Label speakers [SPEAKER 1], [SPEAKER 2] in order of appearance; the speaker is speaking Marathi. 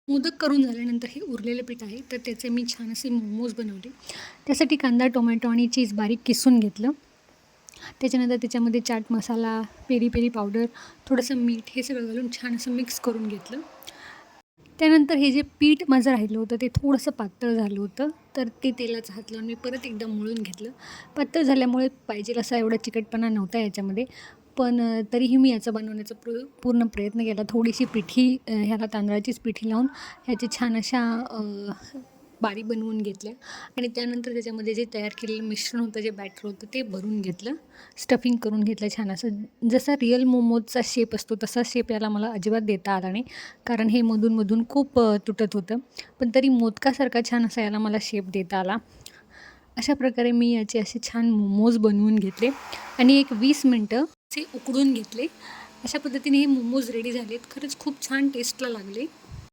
[SPEAKER 1] मोदक करून झाल्यानंतर हे उरलेलं पीठ आहे तर त्याचे मी छान असे मोमोज बनवले. त्यासाठी कांदा, टोमॅटो आणि चीज बारीक किसून घेतलं. त्याच्यानंतर त्याच्यामध्ये chaat masala, peri peri powder, थोडंसं मीठ हे सगळं घालून छान असं मिक्स करून घेतलं. त्यानंतर हे जे पीठ माझं राहिलं होतं ते थोडंसं पातळ झालं होतं, तर ते तेलाचा हात लावून मी परत एकदा मळून घेतलं. पातळ झाल्यामुळे पाहिजेल असा एवढा चिकटपणा नव्हता याच्यामध्ये, पण तरीही मी याचा बनवण्याचा पूर्ण प्रयत्न केला. थोडीशी पिठी ह्याला तांदळाचीच पिठी लावून ह्याची छान अशा बारी बनवून घेतल्या आणि त्यानंतर त्याच्यामध्ये जे तयार केलेलं मिश्रण होतं, जे बॅटर होतं ते भरून घेतलं. स्टफिंग करून घेतलं छान असं. जसा रिअल मोमोजचा शेप असतो तसा शेप याला मला अजिबात देता आला नाही, कारण हे मधून खूप तुटत होतं. पण तरी मोदकासारखा छान असा याला मला शेप देता आला. अशा प्रकारे मी याचे असे छान मोमोज बनवून घेतले आणि एक 20 मिनटं ते उकडून घेतले. अशा पद्धतीने हे मोमोज रेडी झालेत. खरंच खूप छान टेस्टला लागले.